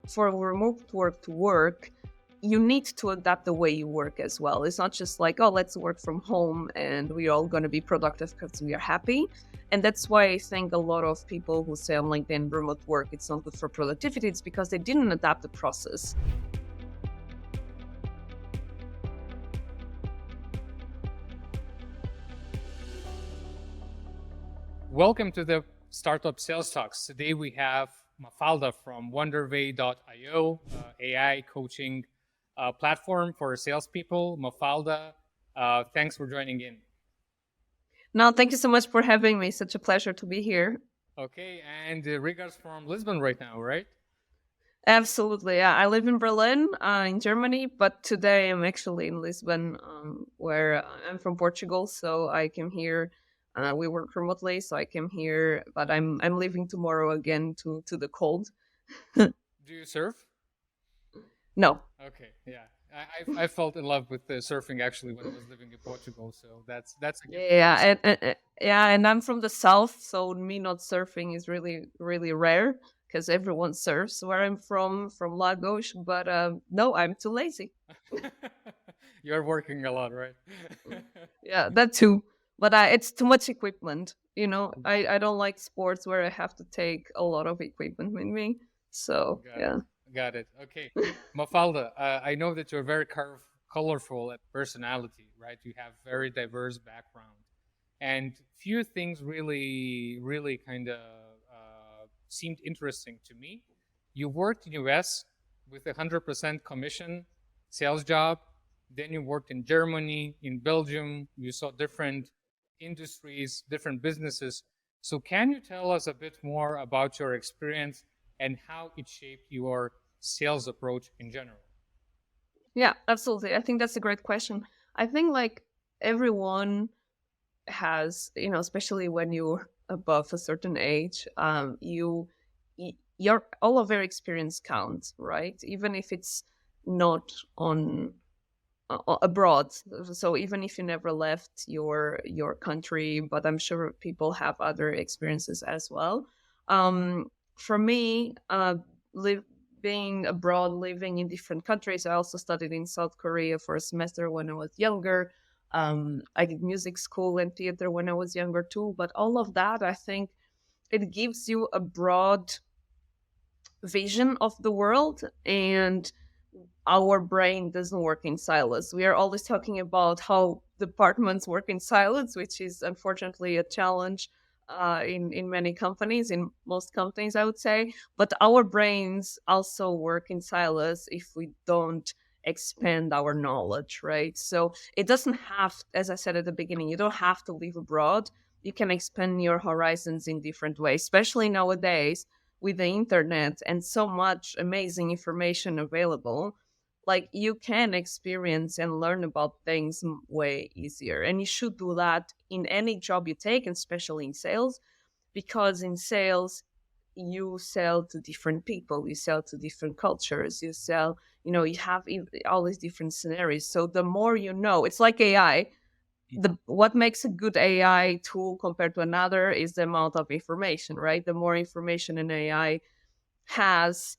for remote work to work, you need to adapt the way you work as well. It's not just like, oh, let's work from home and we're all going to be productive because we are happy. And that's why I think a lot of people who say on LinkedIn remote work, it's not good for productivity, it's because they didn't adapt the process. Welcome to the Startup Sales Talks. Today we have Mafalda from Wonderway.io, AI coaching platform for salespeople. Mafalda, thanks for joining in. No, thank you so much for having me. Such a pleasure to be here. Okay, and regards from Lisbon right now, right? Absolutely. Yeah. I live in Berlin, in Germany, but today I'm actually in Lisbon, where I'm from Portugal. So I came here. We work remotely, so I came here, but I'm leaving tomorrow again to the cold. Do you surf? No. Okay, yeah. I felt in love with surfing actually when I was living in Portugal, so that's a gift. Yeah, and I'm from the south, so me not surfing is really rare because everyone surfs where I'm from Lagos. But no, I'm too lazy. You're working a lot, right? Yeah, that too. But it's too much equipment. I don't like sports where I have to take a lot of equipment with me. So Got it. yeah. Got it. Okay. Mafalda, I know that you're very colorful at personality, right? You have very diverse background. And few things really kind of seemed interesting to me. You worked in US with 100% commission sales job. Then you worked in Germany, in Belgium. You saw different industries, different businesses. So can you tell us a bit more about your experience and how it shaped your sales approach in general? Yeah, absolutely. I think that's a great question. I think like everyone has, especially when you're above a certain age, your all of your experience counts, right? Even if it's not on abroad. So even if you never left your country, but I'm sure people have other experiences as well. For me, live being abroad, living in different countries. I also studied in South Korea for a semester when I was younger. I did music school and theater when I was younger too. But all of that, I think, it gives you a broad vision of the world, and our brain doesn't work in silos. We are always talking about how departments work in silos, which is unfortunately a challenge in many companies, in most companies, I would say. But our brains also work in silos if we don't expand our knowledge, right? So it doesn't have, as I said at the beginning, you don't have to live abroad. You can expand your horizons in different ways, especially nowadays with the internet and so much amazing information available. Like, you can experience and learn about things way easier, and you should do that in any job you take, and especially in sales, because in sales you sell to different people, you sell to different cultures, you sell, you have all these different scenarios. So the more you know, it's like AI. What makes a good AI tool compared to another is the amount of information, right? The more information an AI has,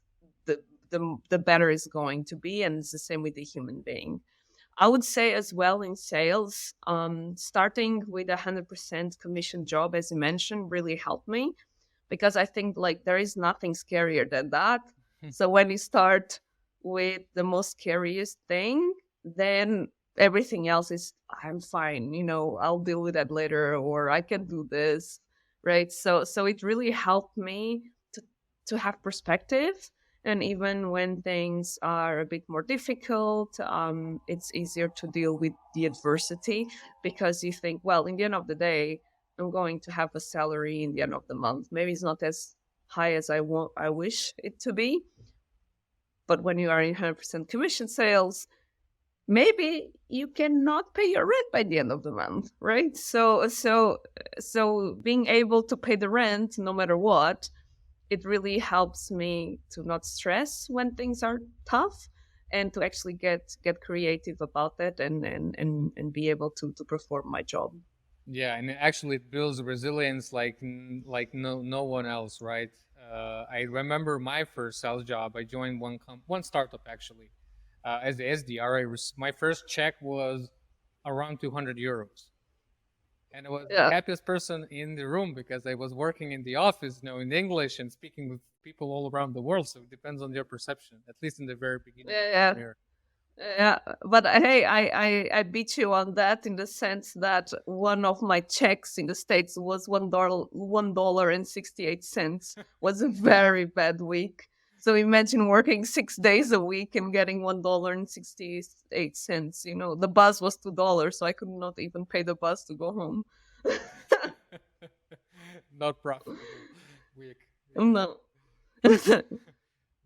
the better it's going to be, and it's the same with the human being. I would say as well in sales, starting with 100% commission job, as you mentioned, really helped me, because I think like there is nothing scarier than that. So when you start with the most scariest thing, then everything else is, I'm fine, I'll deal with that later, or I can do this, right? So it really helped me to have perspective. And even when things are a bit more difficult, it's easier to deal with the adversity, because you think, well, in the end of the day, I'm going to have a salary in the end of the month. Maybe it's not as high as I wish it to be, but when you are in 100% commission sales, maybe you cannot pay your rent by the end of the month, right? So being able to pay the rent no matter what, it really helps me to not stress when things are tough, and to actually get creative about it, and be able to perform my job. Yeah, and actually it builds resilience like no one else, right? I remember my first sales job. I joined one startup actually as the SDR. My first check was around 200 euros, and I was the Yeah. happiest person in the room because I was working in the office, in English and speaking with people all around the world. So it depends on your perception, at least in the very beginning of your Yeah. career. Yeah, but hey, I beat you on that in the sense that one of my checks in the States was $1.68. Was a very bad week. So imagine working 6 days a week and getting $1.68. The bus was $2, so I could not even pay the bus to go home. Not profitable week. Yeah. No.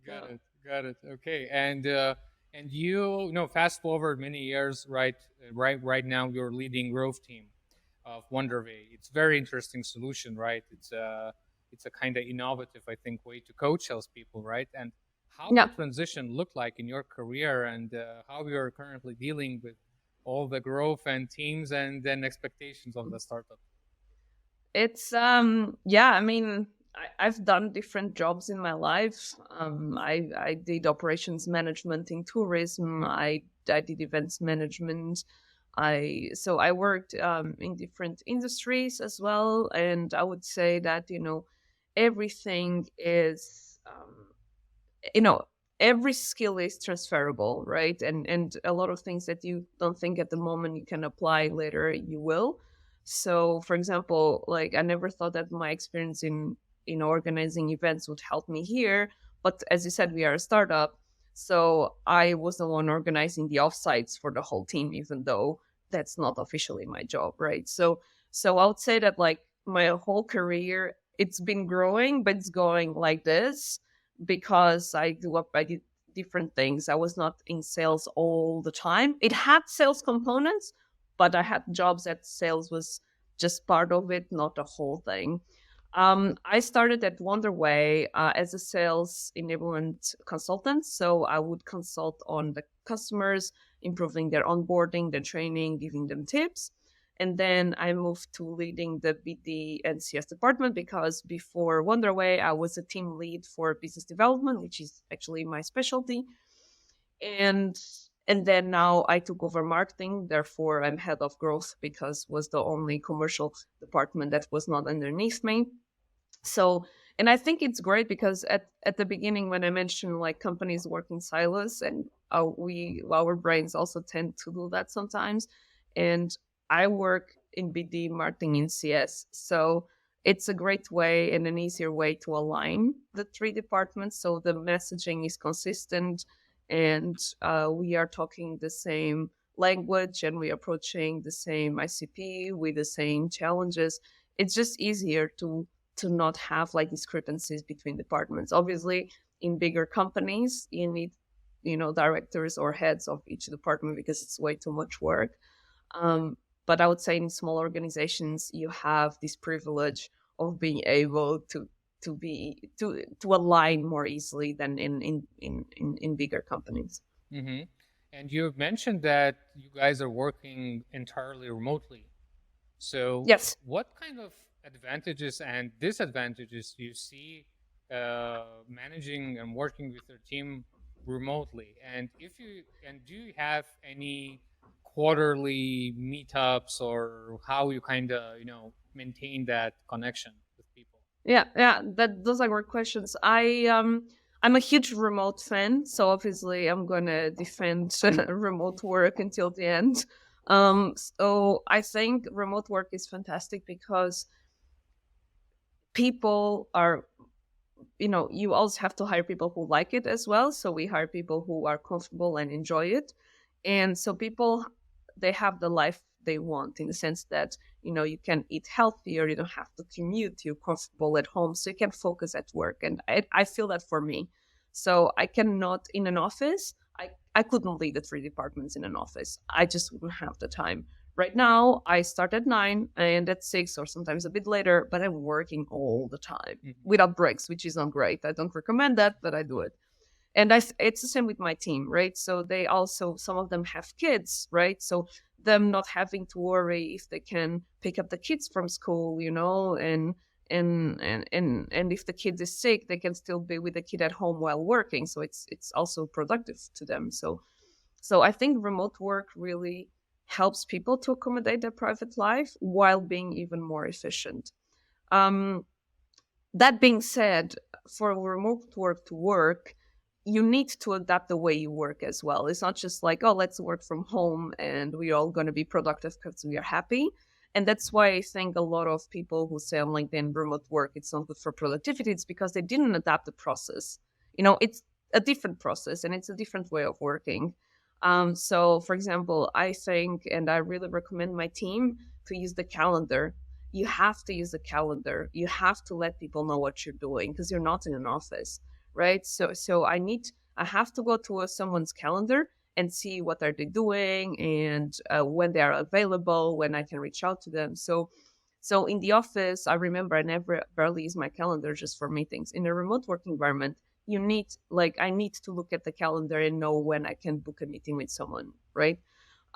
Got it. Got it. Okay. And you know, fast forward many years, right? Right now, you're leading growth team of Wonderway. It's very interesting solution, right? It's a kind of innovative, I think, way to coach salespeople, right? And how Yeah. the transition looked like in your career, and how you're currently dealing with all the growth and teams and then expectations of the startup. It's yeah, I mean, I've done different jobs in my life. I did operations management in tourism. I did events management. I worked in different industries as well, and I would say that everything is you know every skill is transferable, right? And a lot of things that you don't think at the moment you can apply later, you will. So for example, like I never thought that my experience in organizing events would help me here, but as you said, we are a startup, so I was the one organizing the offsites for the whole team, even though that's not officially my job, right? So I would say that like my whole career, it's been growing, but it's going like this because I did different things. I was not in sales all the time. It had sales components, but I had jobs that sales was just part of it, not the whole thing. I started at Wonderway as a sales enablement consultant. So I would consult on the customers, improving their onboarding, their training, giving them tips. And then I moved to leading the BD and CS department because before Wonderway, I was a team lead for business development, which is actually my specialty. And and then now I took over marketing. Therefore, I'm head of growth because was the only commercial department that was not underneath me. So, and I think it's great because at the beginning when I mentioned like companies work in silos, and our brains also tend to do that sometimes. And I work in BD, marketing in CS, so it's a great way and an easier way to align the three departments so the messaging is consistent, and we are talking the same language, and we are approaching the same ICP with the same challenges. It's just easier to not have like discrepancies between departments. Obviously, in bigger companies, you need directors or heads of each department because it's way too much work. Um, but I would say in small organizations, you have this privilege of being able to align more easily than in bigger companies. Hmm. And you mentioned that you guys are working entirely remotely. So, Yes. what kind of advantages and disadvantages do you see managing and working with your team remotely? And do you have any quarterly meetups, or how you kind of maintain that connection with people? Yeah, those are great questions. I'm a huge remote fan, so obviously I'm gonna defend remote work until the end. So I think remote work is fantastic because people are, you also have to hire people who like it as well. So we hire people who are comfortable and enjoy it. And so people, they have the life they want in the sense that, you can eat healthier, you don't have to commute, you're comfortable at home, so you can focus at work. And I feel that for me. So I cannot, in an office, I couldn't lead the three departments in an office. I just wouldn't have the time. Right now, I start at 9 and at 6 or sometimes a bit later, but I'm working all the time Mhm. without breaks, which is not great. I don't recommend that, but I do it. And it's the same with my team, right? So they also, some of them have kids, right? So them not having to worry if they can pick up the kids from school, and And if the kid is sick, they can still be with the kid at home while working, so it's also productive to them. So I think remote work really helps people to accommodate their private life while being even more efficient. um that being said, for remote work to work, you need to adapt the way you work as well. It's not just like, oh, let's work from home and we're all going to be productive because we are happy. And that's why I think a lot of people who say on LinkedIn remote work, it's not good for productivity, it's because they didn't adapt the process. It's a different process and it's a different way of working. So, for example, I think, and I really recommend my team to use the calendar. You have to use a calendar. You have to let people know what you're doing because you're not in an office, right? So I have to go to someone's calendar and see what are they doing and when they are available, when I can reach out to them. So in the office, I remember I never barely use my calendar just for meetings. In a remote work environment, I need to look at the calendar and know when I can book a meeting with someone, right?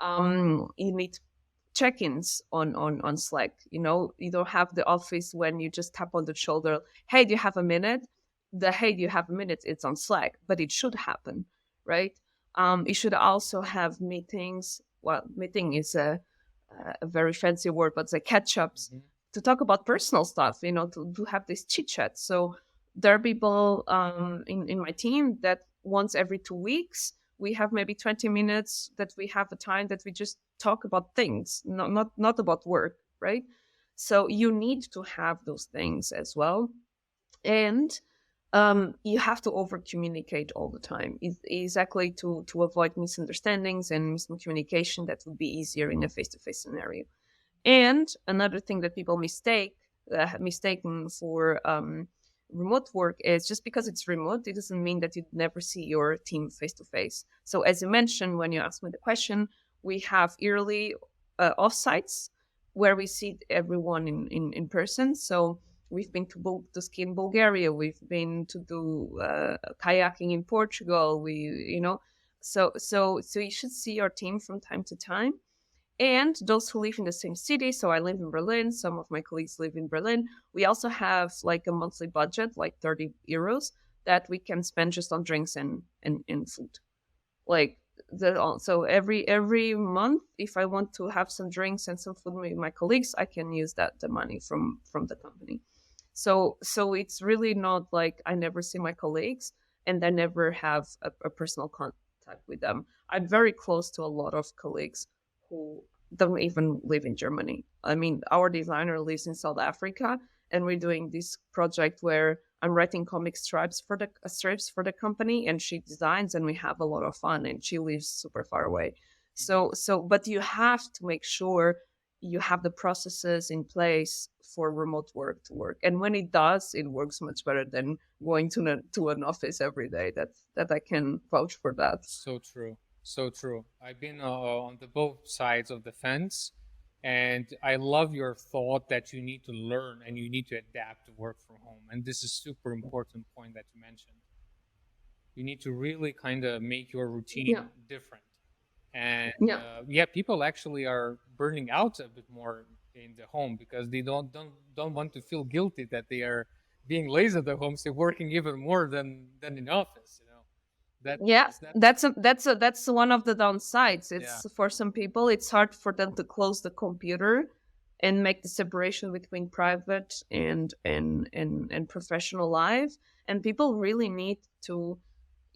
You need check-ins on Slack. You don't have the office when you just tap on the shoulder, hey, do you have a minute? The hey, do you have a minute? It's on Slack, but it should happen, right? You should also have meetings. Well, meeting is a very fancy word, but it's like catch-ups Mhm. to talk about personal stuff. To have this chit chat. So there are people in my team that once every 2 weeks we have maybe 20 minutes that we have a time that we just talk about things, not about work, right? So you need to have those things as well. And you have to over communicate all the time, exactly to avoid misunderstandings and miscommunication that would be easier in a face-to-face scenario. And another thing that people mistaken for remote work is just because it's remote, it doesn't mean that you never see your team face to face. So, as you mentioned when you asked me the question, we have yearly offsites where we see everyone in person. So, we've been to ski in Bulgaria, we've been to do kayaking in Portugal. So you should see our team from time to time, and those who live in the same city. So I live in Berlin, some of my colleagues live in Berlin. We also have like a monthly budget, like 30 euros, that we can spend just on drinks and food. Like so every month, if I want to have some drinks and some food with my colleagues, I can use the money from the company. So it's really not like I never see my colleagues and I never have a personal contact with them. I'm very close to a lot of colleagues who don't even live in Germany. I mean, our designer lives in South Africa, and we're doing this project where I'm writing comic strips for the company, and she designs, and we have a lot of fun. And she lives super far away. But you have to make sure you have the processes in place for remote work to work. And when it does, it works much better than going to an office every day. That I can vouch for that. So true. So true. I've been on the both sides of the fence, and I love your thought that you need to learn and you need to adapt to work from home. And this is super important point that you mentioned. You need to really kind of make your Yeah, routine different. And yeah. yeah, people actually are burning out a bit more in the home because they don't want to feel guilty that they are being lazy at the home, so working even more than in office. That Yeah, that that's one of the downsides. yeah. It's for some people, it's hard for them to close the computer and make the separation between private and professional life. And people really need to,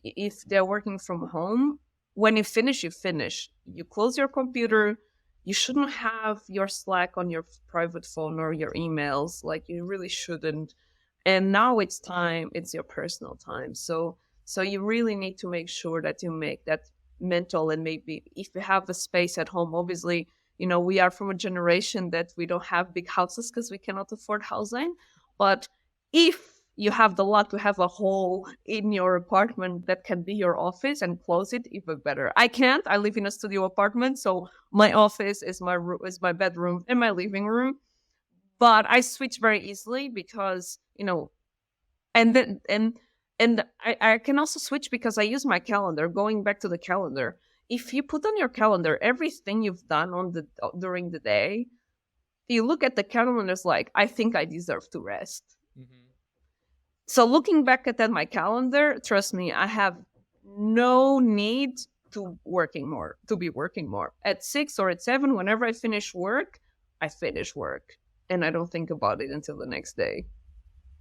if they're working from home, when you finish. You close your computer. You shouldn't have your Slack on your private phone or your emails. Like, you really shouldn't. And now it's your personal time. So you really need to make sure that you make that mental. And maybe if you have a space at home, obviously, we are from a generation that we don't have big houses because we cannot afford housing. But if you have the luck to have a hole in your apartment that can be your office and close it, even better. I can't. I live in a studio apartment, so my office is my bedroom and my living room. But I switch very easily because and then and I can also switch because I use my calendar. Going back to the calendar, if you put on your calendar everything you've done during the day, you look at the calendar and it's like, I think I deserve to rest. Mm-hmm. So looking back at my calendar, trust me, I have no need to be working more. At 6 or at 7, whenever I finish work, I finish work. And I don't think about it until the next day.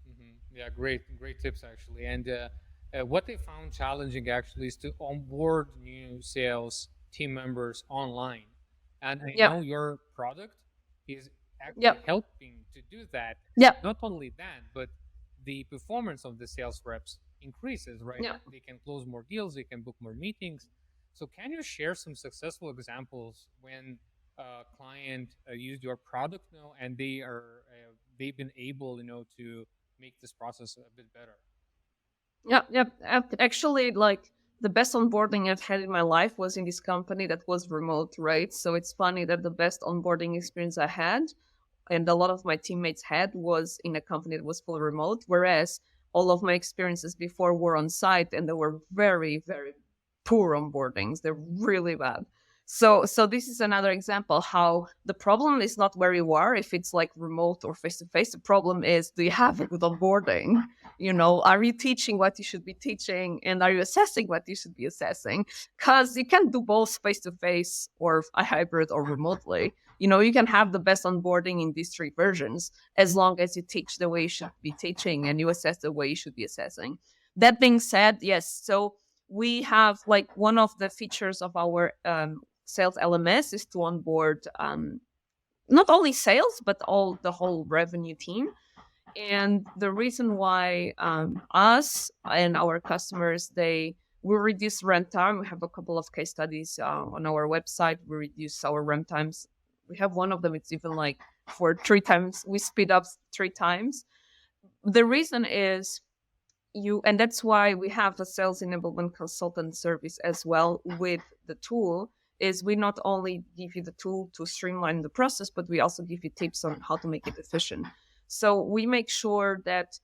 Mm-hmm. Yeah, great tips actually. And what they found challenging actually is to onboard new sales team members online. And I Yep. know your product is actually Yep. helping to do that. Yep. Not only that, but the performance of the sales reps increases, right? Yep. They can close more deals, they can book more meetings. So, can you share some successful examples when a client used your product now and they've been able, to make this process a bit better? Yep. Yep. Actually, like the best onboarding I've had in my life was in this company that was remote, right? So it's funny that the best onboarding experience I had and a lot of my teammates had was in a company that was fully remote, whereas all of my experiences before were on site and they were very, very poor onboardings. They're really bad. So this is another example how the problem is not where you are, if it's like remote or face to face. The problem is, do you have a good onboarding? Are you teaching what you should be teaching, and are you assessing what you should be assessing? Because you can do both face to face or a hybrid or remotely. You can have the best onboarding in these 3 versions as long as you teach the way you should be teaching and you assess the way you should be assessing. That being said, yes, so we have like one of the features of our sales LMS is to onboard not only sales but the whole revenue team. And the reason why us and our customers, they will reduce ramp time. We have a couple of case studies on our website. We reduce our ramp times. We have one of them. It's even like for 3 times. We speed up 3 times. The reason is and that's why we have a sales enablement consultant service as well with the tool, is we not only give you the tool to streamline the process, but we also give you tips on how to make it efficient. So we make sure that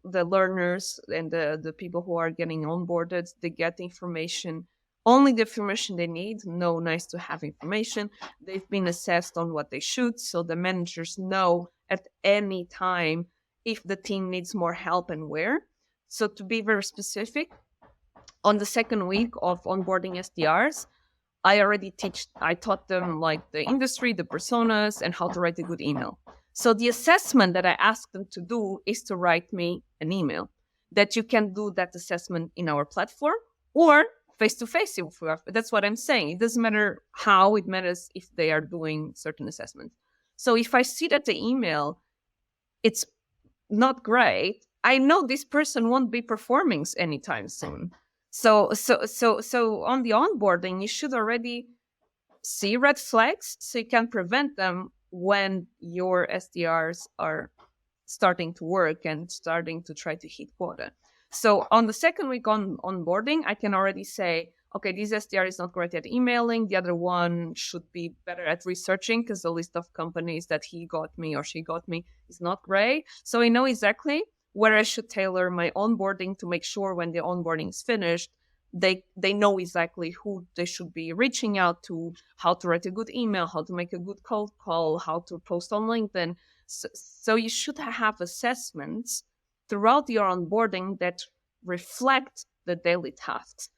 the learners and the people who are getting onboarded, they get information, only the information they need, no nice to have information. They've been assessed on what they should, so the managers know at any time if the team needs more help and where. So to be very specific, on the second week of onboarding SDRs, I taught them like the industry, the personas, and how to write a good email. So the assessment that I asked them to do is to write me an email. That you can do that assessment in our platform or face to face. That's what I'm saying. It doesn't matter how, it matters if they are doing certain assessments. So if I see that the email, it's not great, I know this person won't be performing anytime soon. So on the onboarding, you should already see red flags so you can prevent them when your SDRs are starting to work and starting to try to hit quota. So on the second week on onboarding, I can already say, okay, this SDR is not great at emailing. The other one should be better at researching because the list of companies that he got me or she got me is not great. So I know exactly where I should tailor my onboarding to make sure when the onboarding is finished, they know exactly who they should be reaching out to, how to write a good email, how to make a good cold call, how to post on LinkedIn. So you should have assessments throughout your onboarding that reflect the daily tasks.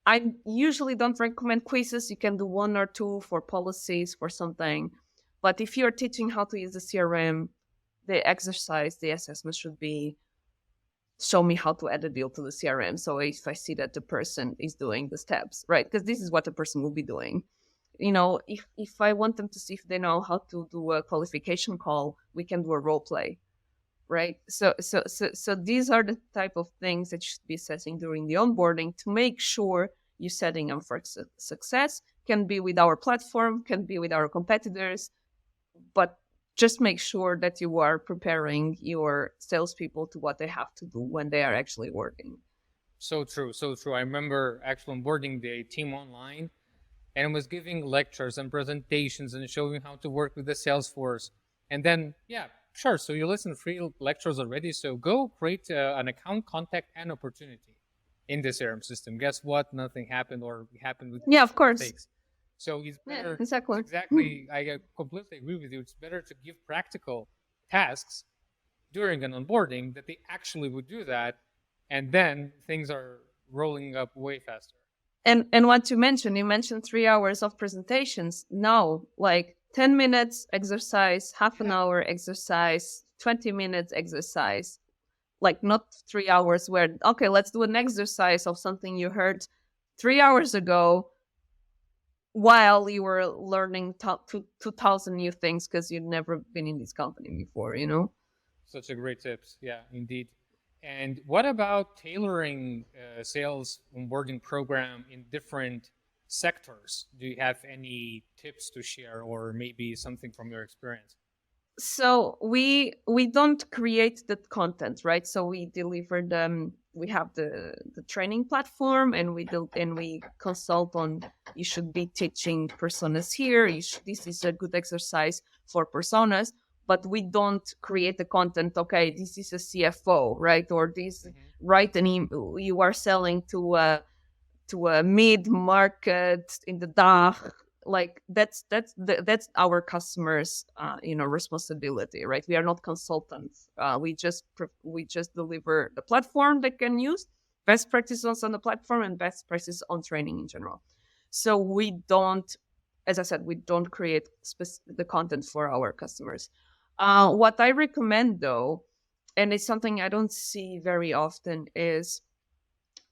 I usually don't recommend quizzes. You can do 1 or 2 for policies, for something. But if you're teaching how to use the CRM, the exercise, the assessment should be, show me how to add a deal to the CRM. So if I see that the person is doing the steps, right? Because this is what the person will be doing. If I want them to see if they know how to do a qualification call, we can do a role play, right? So these are the type of things that you should be assessing during the onboarding to make sure you're setting them for success. Can be with our platform, can be with our competitors, but just make sure that you are preparing your salespeople to what they have to do when they are actually working. So true, so true. I remember actual onboarding day team online, and was giving lectures and presentations and showing how to work with the Salesforce. And then, yeah, sure. So you listen to free lectures already. So go create an account, contact, and opportunity in the CRM system. Guess what? Nothing happened, or happened with Yeah, of course. mistakes. So it's Yeah, better. It's exactly. exactly. I completely agree with you. It's better to give practical tasks during an onboarding that they actually would do that, and then things are rolling up way faster. And what you mentioned 3 hours of presentations. No, like 10 minutes exercise, half an Yeah. hour exercise, 20 minutes exercise. Like not 3 hours where, okay, let's do an exercise of something you heard 3 hours ago while you were learning 2,000 new things because you'd never been in this company before, you know? Such a great tips. Yeah, indeed. And what about tailoring sales onboarding program in different sectors? Do you have any tips to share, or maybe something from your experience? So we don't create the content, right? So we deliver them. We have the training platform, and we consult on. You should be teaching personas here. This is a good exercise for personas, but we don't create the content. Okay, this is a CFO, right? Or this Hmm. write an email. You are selling to a mid market in the DACH. Like that's our customers responsibility, right? We are not consultants. We just deliver the platform they can use, best practices on the platform, and best practices on training in general. So we don't, as I said, we don't create the content for our customers. What I recommend though, and it's something I don't see very often, is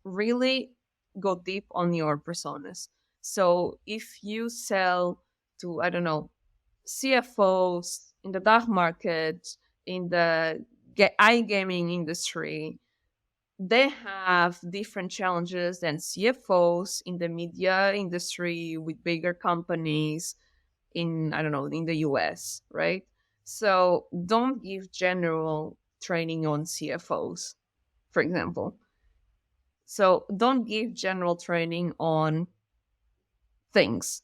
really go deep on your personas. So if you sell to, I don't know, CFOs in the dark market, in the iGaming industry, they have different challenges than CFOs in the media industry with bigger companies in, I don't know, in the US, right? So don't give general training on CFOs, for example. So don't give general training on things.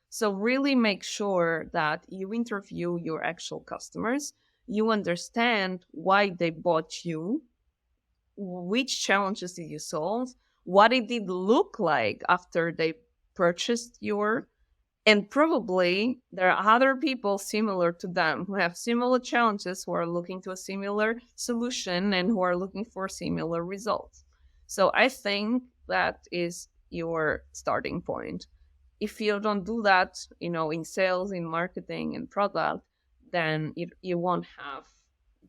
So really make sure that you interview your actual customers, you understand why they bought you, which challenges did you solve, what it did look like after they purchased your, and probably there are other people similar to them who have similar challenges, who are looking to a similar solution and who are looking for similar results. So I think that is your starting point. If you don't do that, in sales, in marketing, and product, then you won't have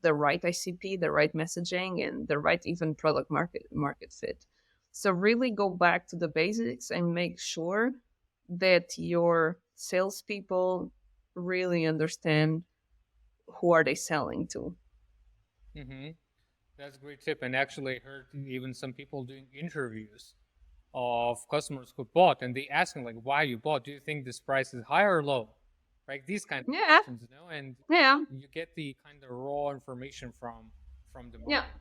the right ICP, the right messaging, and the right even product market fit. So really go back to the basics and make sure that your salespeople really understand who are they selling to. Hmm. That's a great tip. And actually, I heard even some people doing interviews of customers who bought, and they asking like, "Why you bought? Do you think this price is high or low?" Right? These kind of Yeah, questions, and yeah, you get the kind of raw information from the yeah. market.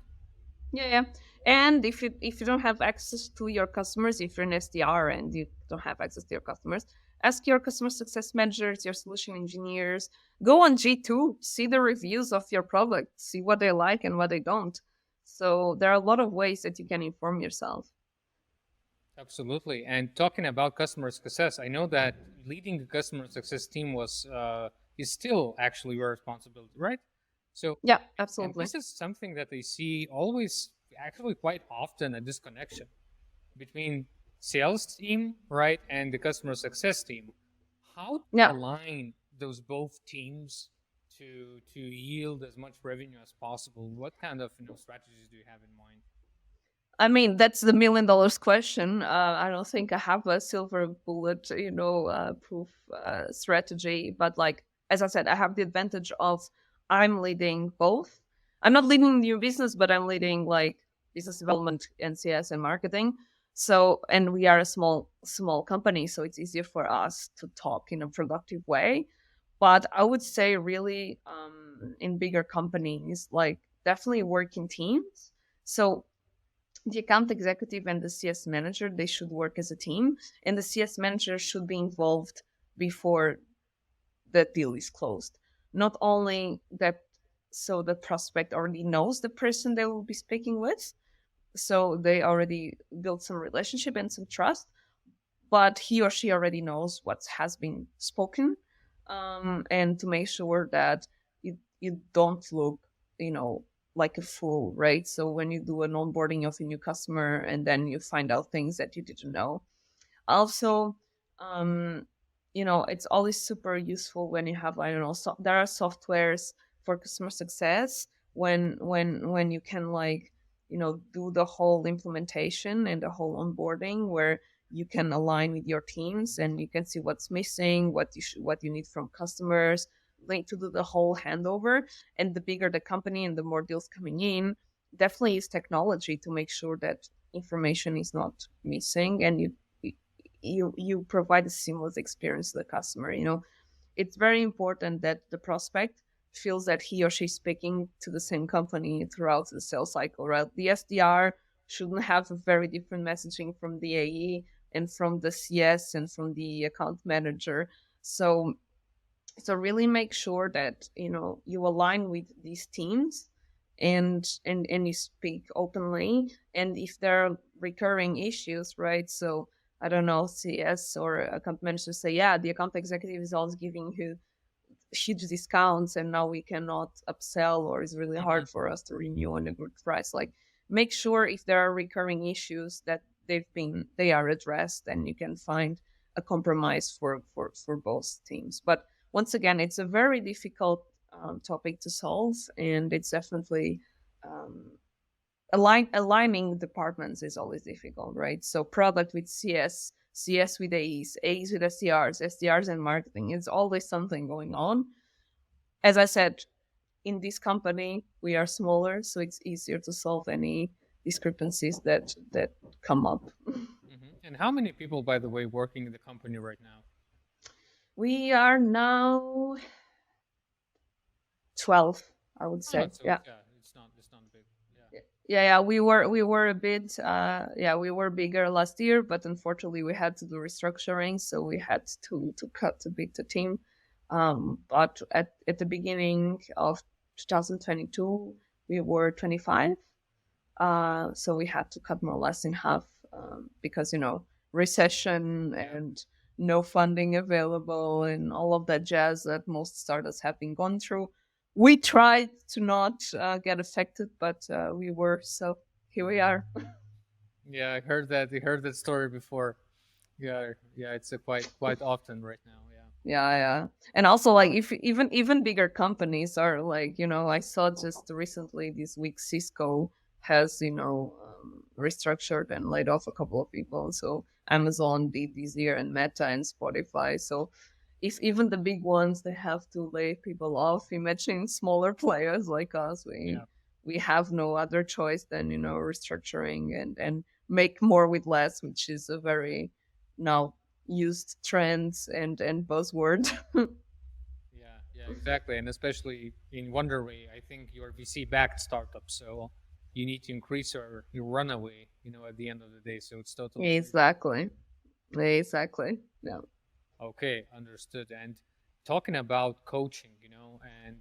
Yeah. And if you don't have access to your customers, if you're an SDR and you don't have access to your customers, ask your customer success managers, your solution engineers. Go on G2, see the reviews of your product, see what they like and what they don't. So there are a lot of ways that you can inform yourself. Absolutely. And talking about customer success, I know that leading the customer success team was is still actually your responsibility, right? So, Yeah, and absolutely. this is something that I see always, actually quite often, a disconnection between sales team, right, and the customer success team. How to Yeah. align those both teams to yield as much revenue as possible? What kind of strategies do you have in mind? I mean, that's the $1 million question. I don't think I have a silver bullet, proof strategy. But like as I said, I have the advantage of I'm leading both. I'm not leading new business, but I'm leading like business development, NCS, and marketing. So, and we are a small company, so it's easier for us to talk in a productive way. But I would say, really, in bigger companies, like definitely work in teams. So the account executive and the CS manager, they should work as a team, and the CS manager should be involved before the deal is closed. Not only that, so the prospect already knows the person they will be speaking with, so they already built some relationship and some trust, but he or she already knows what has been spoken, and to make sure that you don't look, like a fool, right? So when you do an onboarding of a new customer and then you find out things that you didn't know. Also, um, it's always super useful when you have, I don't know, there are softwares for customer success when you can, like, do the whole implementation and the whole onboarding, where you can align with your teams and you can see what's missing, what you need from customers, like to do the whole handover. And the bigger the company and the more deals coming in, definitely use technology to make sure that information is not missing, and you provide a seamless experience to the customer. It's very important that the prospect feels that he or she is speaking to the same company throughout the sales cycle, right? The SDR shouldn't have a very different messaging from the AE and from the CS and from the account manager. So really make sure that you align with these teams, and you speak openly. And if there are recurring issues, right? So I don't know, CS or account manager say, yeah, the account executive is always giving you huge discounts and now we cannot upsell, or it's really Hmm. hard for us to renew on a good price. Like, make sure if there are recurring issues that they are addressed, and you can find a compromise for both teams. But once again, it's a very difficult topic to solve, and it's definitely um, aligning departments is always difficult, right? So product with CS, CS with AEs, AEs with SDRs, SDRs and marketing. It's always something going on. As I said, in this company we are smaller, so it's easier to solve any discrepancies that come up. Hmm. And how many people, by the way, working in the company right now? We are now 12, I would Oh, say. so Yeah. yeah, it's not big. Yeah. Yeah, we were a bit, we were bigger last year, but unfortunately we had to do restructuring, so we had to cut a bit the team. But at the beginning of 2022 we were 25. So we had to cut more or less in half, because recession Yeah. and no funding available and all of that jazz that most startups have been gone through. We tried to not get affected, but we were. So here we are. Yeah, I heard that. I heard that story before. Yeah, yeah, it's a quite often right now. Yeah. Yeah. And also, like, if even bigger companies are like, I saw just recently this week Cisco has, restructured and laid off a couple of people. So Amazon did this year, and Meta and Spotify. So if even the big ones they have to lay people off, imagine smaller players like us. we Yeah. we have no other choice than restructuring and make more with less, which is a very now used trends and buzzword. Yeah, yeah, exactly. And especially in Wonderway, I think you're VC backed startup, so you need to increase your runaway, at the end of the day. So it's totally reasonable. Exactly. Exactly. Yeah. Okay, understood. And talking about coaching, and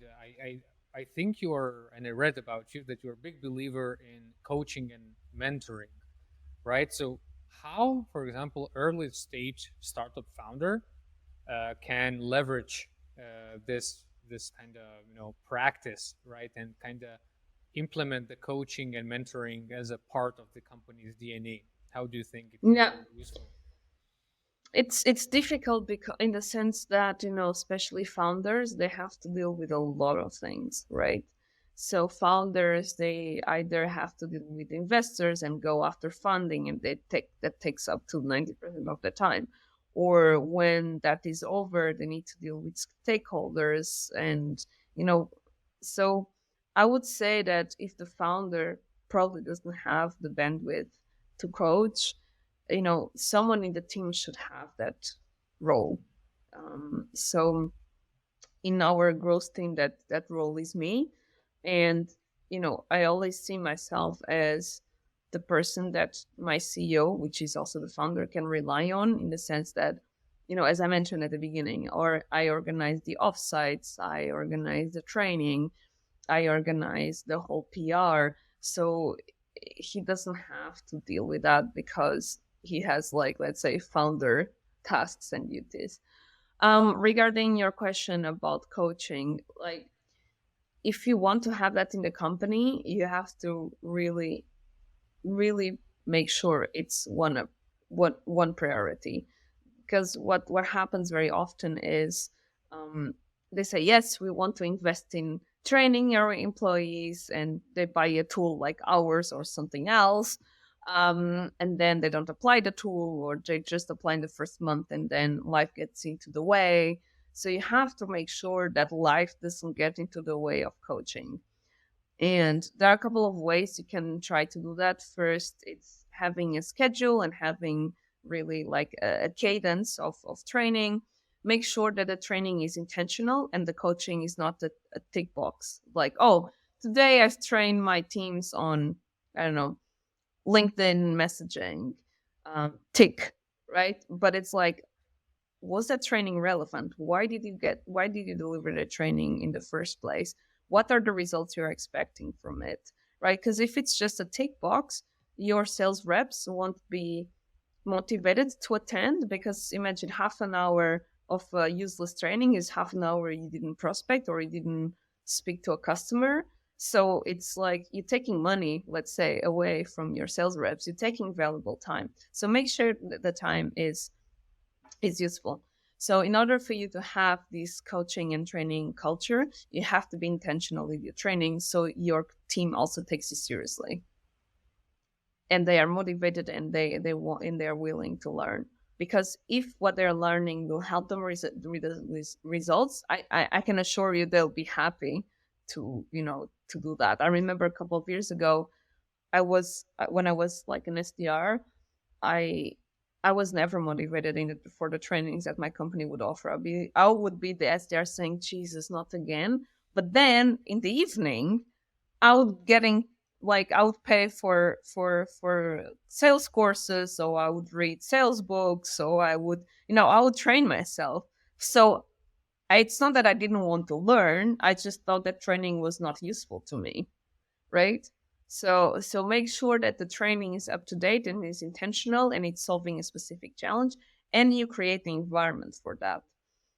I think you're, and I read about you that you're a big believer in coaching and mentoring, right? So how, for example, early stage startup founder can leverage this kind of practice, right, and kind of implement the coaching and mentoring as a part of the company's DNA. How do you think it can Yeah. be useful? It's difficult because in the sense that especially founders, they have to deal with a lot of things, right? So founders, they either have to deal with investors and go after funding, and that takes up to 90% of the time, or when that is over they need to deal with stakeholders. And you know so I would say that if the founder probably doesn't have the bandwidth to coach, someone in the team should have that role. So in our growth team, that role is me. And I always see myself as the person that my CEO, which is also the founder, can rely on, in the sense that, as I mentioned at the beginning, or I organize the offsites, I organize the training, I organize the whole PR. So he doesn't have to deal with that, because he has like, let's say, founder tasks and duties. Regarding your question about coaching, like if you want to have that in the company, you have to really, really make sure it's one priority. Because what happens very often is, um, they say, yes, we want to invest in training our employees, and they buy a tool like ours or something else, and then they don't apply the tool, or they just apply in the first month, and then life gets into the way. So you have to make sure that life doesn't get into the way of coaching. And there are a couple of ways you can try to do that. First, it's having a schedule and having really like a cadence of training. Make sure that the training is intentional and the coaching is not a tick box. Like, oh, today I've trained my teams on, I don't know, LinkedIn messaging, tick, right? But it's like, was that training relevant? Why did you deliver the training in the first place? What are the results you're expecting from it? Right? Because if it's just a tick box, your sales reps won't be motivated to attend, because imagine half an hour of useless training is half an hour you didn't prospect or you didn't speak to a customer. So it's like you're taking money, let's say, away from your sales reps. You're taking valuable time. So make sure that the time is useful. So in order for you to have this coaching and training culture, you have to be intentional with your training, so your team also takes you seriously, and they are motivated, and they want, and they're willing to learn. Because if what they're learning will help them with results, I can assure you they'll be happy to, to do that. I remember a couple of years ago, I was when I was like an SDR, I I was never motivated for the trainings that my company would offer. I would be the SDR saying, Jesus, not again. But then in the evening, I would getting like I would pay for sales courses, so I would read sales books, so I would train myself. So it's not that I didn't want to learn. I just thought that training was not useful to me, right? So make sure that the training is up to date and is intentional and it's solving a specific challenge, and you create the environment for that.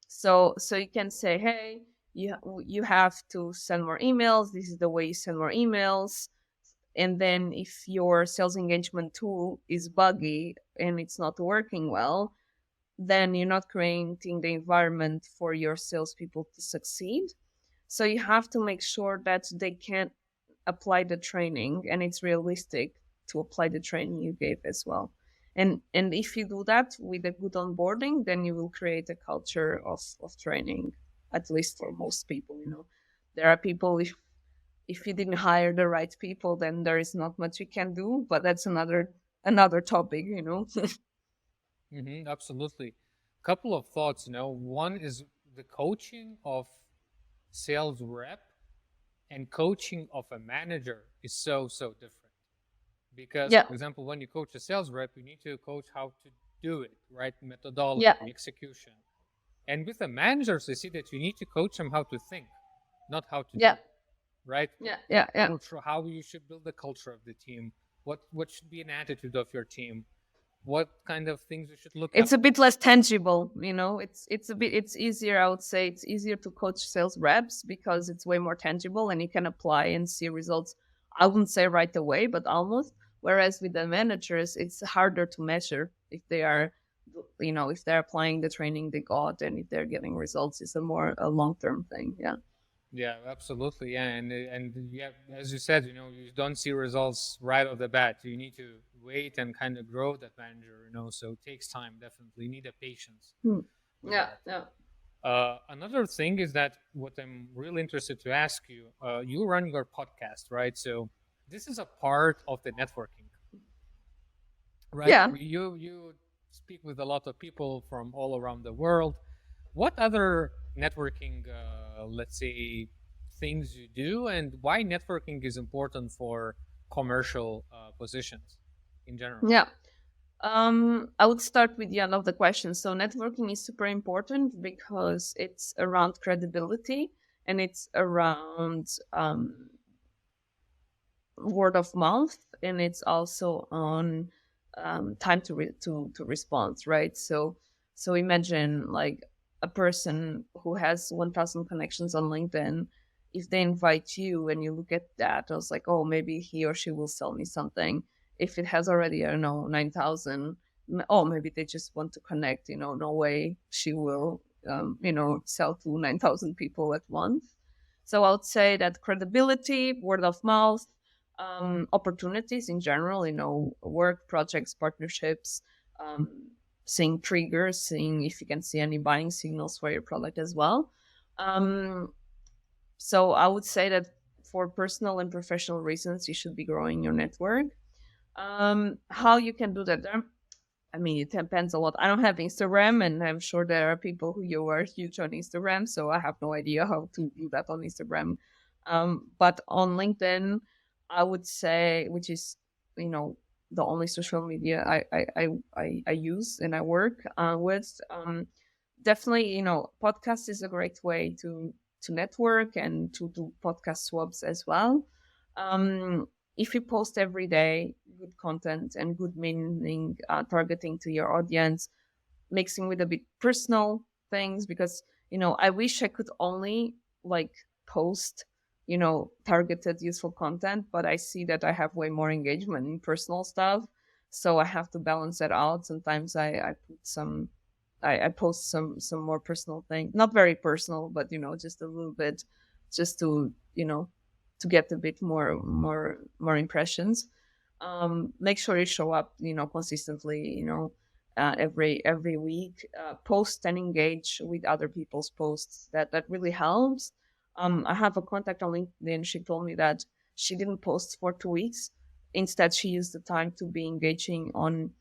So you can say, hey, you have to send more emails. This is the way you send more emails. And then if your sales engagement tool is buggy and it's not working well, then you're not creating the environment for your salespeople to succeed. So you have to make sure that they can apply the training and it's realistic to apply the training you gave as well. And if you do that with a good onboarding, then you will create a culture of training, at least for most people. There are people, if you didn't hire the right people, then there is not much you can do, but that's another topic. Absolutely. Couple of thoughts. One is the coaching of sales rep and coaching of a manager is so different. Because, Yeah. for example, when you coach a sales rep, you need to coach how to do it, right? Methodology, Yeah. execution. And with the managers, I see that you need to coach them how to think, not how to Yeah. do, right? Yeah. Culture, how you should build the culture of the team. What should be an attitude of your team? What kind of things you should look It's at? a bit less tangible. It's easier. I would say it's easier to coach sales reps because it's way more tangible and you can apply and see results. I wouldn't say right away, but almost. Whereas with the managers, it's harder to measure if they are, if they're applying the training they got and if they're getting results. It's a long term thing. Yeah. Yeah, absolutely. Yeah, and yeah, as you said, you don't see results right off the bat. You need to wait and kind of grow that manager. So it takes time. Definitely you need a patience with Yeah. that. Yeah. Another thing is that what I'm really interested to ask you, you run your podcast, right? So this is a part of the networking, right? Yeah. You speak with a lot of people from all around the world. What other networking, let's say, things you do, and why networking is important for commercial positions in general? Yeah. I would start with the end of the question. So networking is super important because it's around credibility and it's around word of mouth, and it's also on time to respond, right? So imagine like a person who has 1,000 connections on LinkedIn. If they invite you and you look at that, I was like, oh, maybe he or she will sell me something. If it has already, I don't know, 9,000, oh, maybe they just want to connect. No way she will, sell to 9,000 people at once. So I would say that credibility, word of mouth, opportunities in general, work, projects, partnerships, seeing triggers, seeing if you can see any buying signals for your product as well. Um, so I would say that for personal and professional reasons, you should be growing your network. How you can do that? I mean, it depends a lot. I don't have Instagram, and I'm sure there are people who are huge on Instagram, so I have no idea how to do that on Instagram. But on LinkedIn, I would say, which is, the only social media I use and I work with. Definitely, podcast is a great way to network and to do podcast swaps as well. Um, if you post every day good content and good meaning, targeting to your audience, mixing with a bit personal things, because I wish I could only like post targeted useful content, but I see that I have way more engagement in personal stuff, so I have to balance that out. Sometimes I put some I post some more personal thing, not very personal, but just a little bit, just to get a bit more impressions. Make sure you show up consistently, every week. Post and engage with other people's posts. That really helps. I have a contact on LinkedIn. She told me that she didn't post for 2 weeks. Instead, she used the time to be engaging on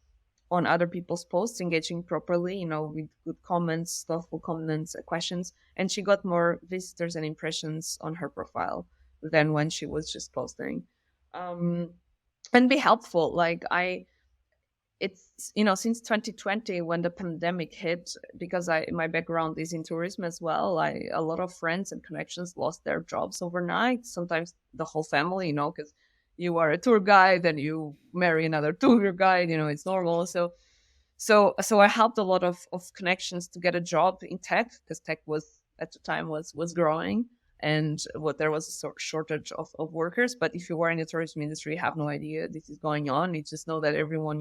other people's posts, engaging properly, with good comments, thoughtful comments, questions, and she got more visitors and impressions on her profile than when she was just posting. Um, and be helpful. Like it's since 2020 when the pandemic hit, because my background is in tourism as well. A lot of friends and connections lost their jobs overnight. Sometimes the whole family, because you are a tour guide and you marry another tour guide. It's normal. So I helped a lot of connections to get a job in tech, because tech was at the time was growing, and what there was a shortage of workers. But if you were in the tourism industry, you have no idea this is going on. You just know that everyone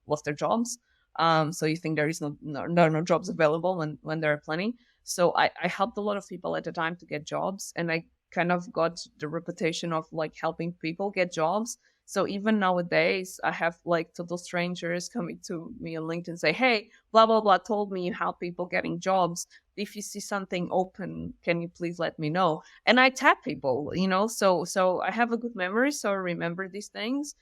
lost their jobs. So you think there is there are no jobs available when there are plenty. So I helped a lot of people at the time to get jobs, and I kind of got the reputation of like helping people get jobs. So even nowadays, I have like total strangers coming to me on LinkedIn say, "Hey, blah blah blah told me you help people getting jobs. If you see something open, can you please let me know?" And I tap people, So I have a good memory, so I remember these things.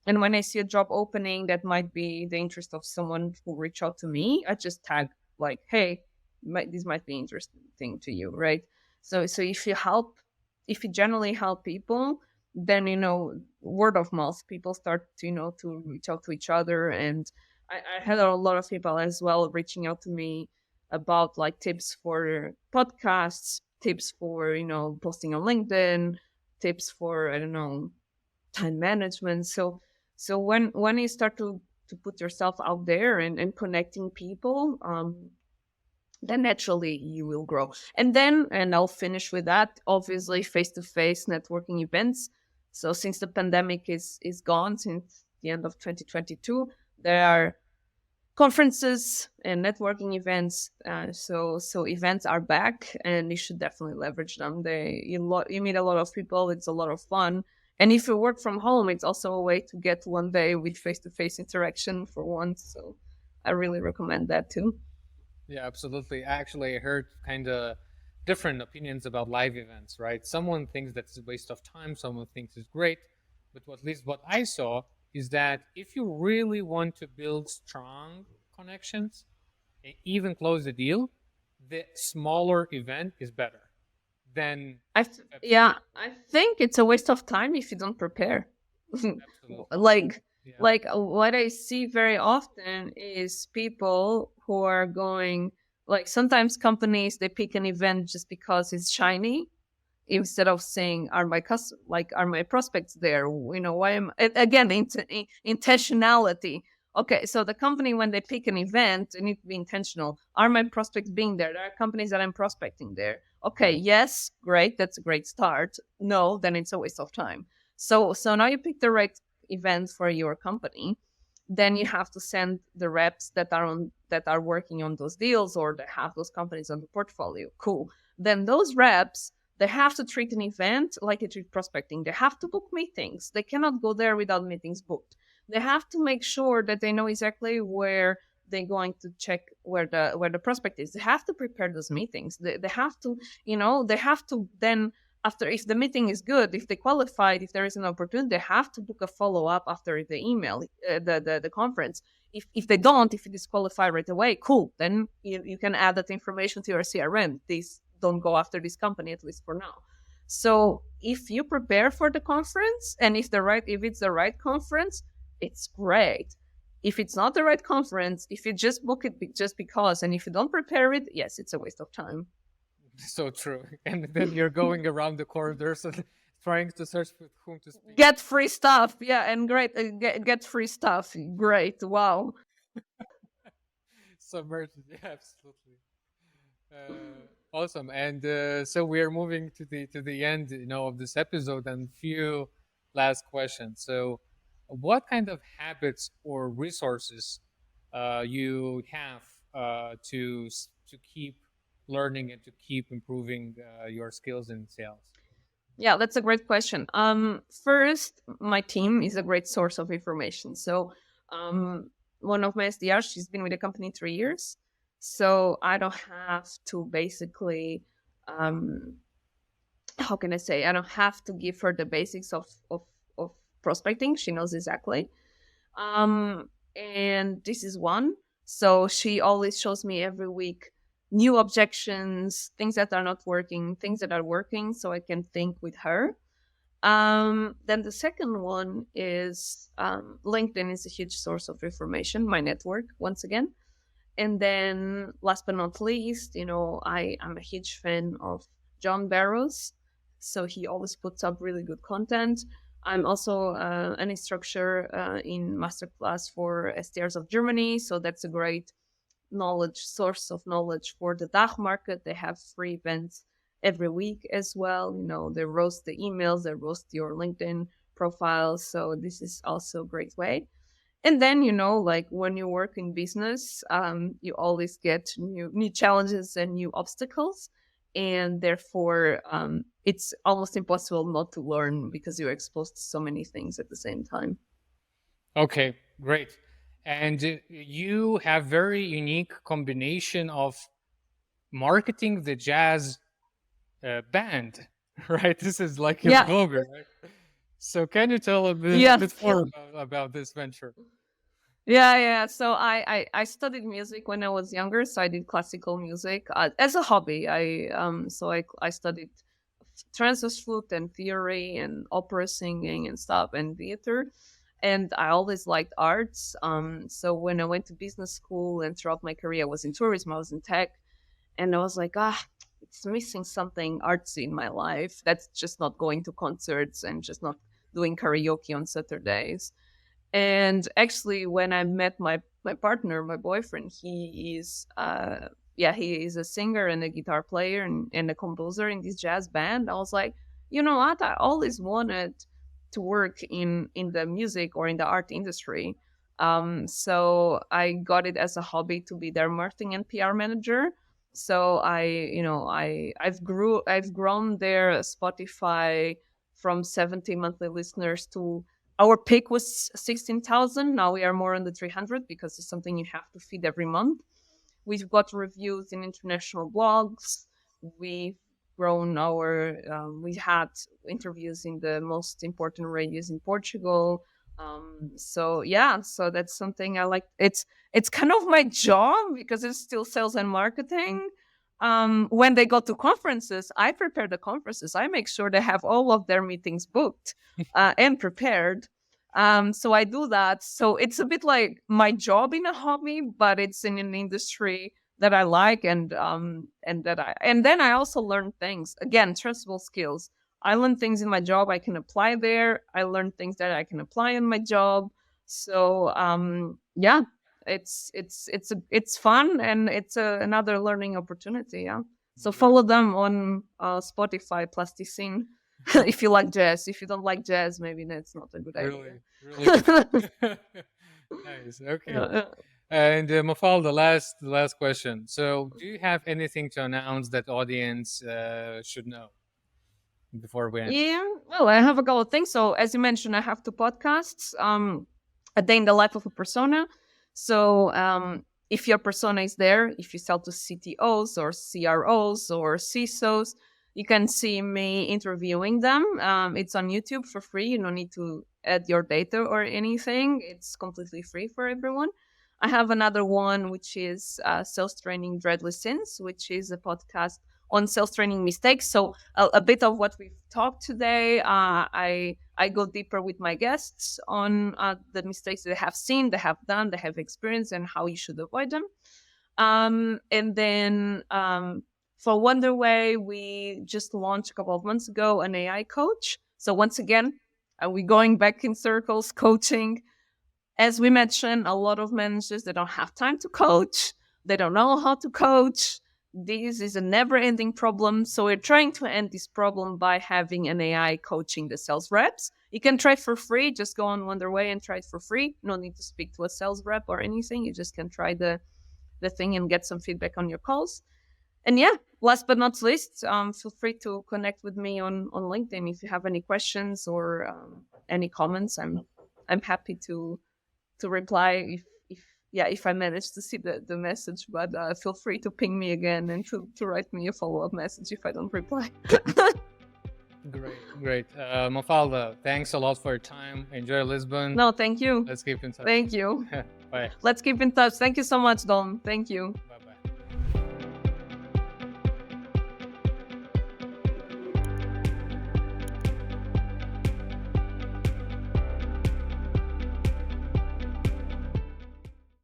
And when I see a job opening that might be the interest of someone who reach out to me, I just tag like, "Hey, this might be interesting to you," right? So if you generally help people, then word of mouth, people start to to reach out to each other. And I had a lot of people as well reaching out to me about like tips for podcasts, tips for posting on LinkedIn, tips for, I don't know, time management. So when you start to put yourself out there and connecting people, then naturally you will grow. And I'll finish with that, obviously, face-to-face networking events. So since the pandemic is gone, since the end of 2022, there are conferences and networking events. So events are back, and you should definitely leverage them. You meet a lot of people. It's a lot of fun. And if you work from home, it's also a way to get one day with face-to-face interaction for once. So I really recommend that too. Yeah, absolutely. Actually, I heard kind of different opinions about live events, right? Someone thinks that's a waste of time, someone thinks it's great. But at least what I saw is that if you really want to build strong connections and even close a deal, the smaller event is better than Yeah, I think it's a waste of time if you don't prepare. absolutely. like Yeah. like what I see very often is people who are going, like, sometimes companies, they pick an event just because it's shiny, instead of saying, are my prospects there? Why am again, intentionality. Okay, so the company, when they pick an event, they need to be intentional. Are my prospects being there? There are companies that I'm prospecting there. Okay, yes, great, that's a great start. No, then it's a waste of time. So now you pick the right event for your company. Then you have to send the reps that are working on those deals, or that have those companies on the portfolio. Cool. Then those reps, they have to treat an event like they treat prospecting. They have to book meetings. They cannot go there without meetings booked. They have to make sure that they know exactly where they're going to check where the prospect is. They have to prepare those meetings. They have to, they have to then, after, if the meeting is good, if they qualified, if there is an opportunity, they have to book a follow-up after the email, the conference. If they don't, if you disqualify right away, cool, then you can add that information to your CRM. These don't go after this company, at least for now. So if you prepare for the conference, and if it's the right conference, it's great. If it's not the right conference, if you just book it just because, and if you don't prepare it, yes, it's a waste of time. So true. And then you're going around the corridors and trying to search with whom to speak. Get free stuff, yeah, and great. Get free stuff, great. Wow. Submerged, yeah, absolutely. Awesome. And so we are moving to the end, of this episode, and few last questions. So, what kind of habits or resources you have to keep learning and to keep improving your skills in sales? Yeah, that's a great question. First, my team is a great source of information. So, one of my SDRs, she's been with the company 3 years, so I don't have to basically, how can I say? I don't have to give her the basics of prospecting. She knows exactly. And this is one. So she always shows me every week new objections, things that are not working, things that are working, so I can think with her. Then the second one is LinkedIn is a huge source of information, my network, once again. And then last but not least, I am a huge fan of John Barrows. So he always puts up really good content. I'm also an instructor in masterclass for STRs of Germany. So that's a great source of knowledge for the DACH market. They have free events every week as well. They roast the emails, they roast your LinkedIn profile. So this is also a great way. And then, like when you work in business, you always get new challenges and new obstacles. And therefore, it's almost impossible not to learn because you're exposed to so many things at the same time. Okay, great. And you have very unique combination of marketing the jazz band, right? This is like your Yeah. slogan, right? So can you tell a Yeah. bit more about this venture? Yeah. So I studied music when I was younger. So I did classical music as a hobby. I studied transverse flute and theory and opera singing and stuff and theater. And I always liked arts. So when I went to business school and throughout my career, I was in tourism, I was in tech, and I was like, it's missing something artsy in my life. That's just not going to concerts and just not doing karaoke on Saturdays. And actually, when I met my partner, my boyfriend, he is he is a singer and a guitar player and a composer in this jazz band. I was like, you know what? I always wanted to work in the music or in the art industry. So I got it as a hobby to be their marketing and PR manager. So I've grown their Spotify from 70 monthly listeners to, our peak was 16,000. Now we are more on the 300 because it's something you have to feed every month. We've got reviews in international blogs. We've grown we had interviews in the most important radios in Portugal. So that's something I like. It's kind of my job because it's still sales and marketing. When they go to conferences, I prepare the conferences. I make sure they have all of their meetings booked and prepared. So I do that. So it's a bit like my job in a hobby, but it's in an industry that I like, and then I also learn things. Again, transferable skills. I learn things in my job I can apply there. I learn things that I can apply in my job. So yeah, it's fun, and it's another learning opportunity. Yeah, so Great. follow them on Spotify, Plasticine. If you like jazz. If you don't like jazz, maybe that's not a good idea. Really, really. Nice. Okay. Yeah, And Mafalda, the last question. So, do you have anything to announce that audience should know before we end? yeah. Well, I have a couple of things. So, as you mentioned, I have two podcasts. A day in the life of a persona. So, if your persona is there, if you sell to CTOs or CROs or CISOs, you can see me interviewing them. It's on YouTube for free. You don't need to add your data or anything. It's completely free for everyone. I have another one, which is Sales Training Dreadless Sins, which is a podcast on sales training mistakes. So a bit of what we've talked today. I go deeper with my guests on the mistakes they have seen, they have done, they have experienced, and how you should avoid them. And then for Wonderway, we just launched a couple of months ago an AI coach. So once again, are we going back in circles, coaching? As we mentioned, a lot of managers, they don't have time to coach. They don't know how to coach. This is a never ending problem. So we're trying to end this problem by having an AI coaching the sales reps. You can try it for free. Just go on Wonderway and try it for free. No need to speak to a sales rep or anything. You just can try the thing and get some feedback on your calls. And yeah, last but not least, feel free to connect with me on LinkedIn if you have any questions or any comments. I'm happy to reply if I manage to see the message, but feel free to ping me again and to write me a follow-up message if I don't reply. Great. Mafalda, thanks a lot for your time. Enjoy Lisbon. No, thank you. Let's keep in touch. Thank you. Bye. Let's keep in touch. Thank you so much, Dom. Thank you. Bye.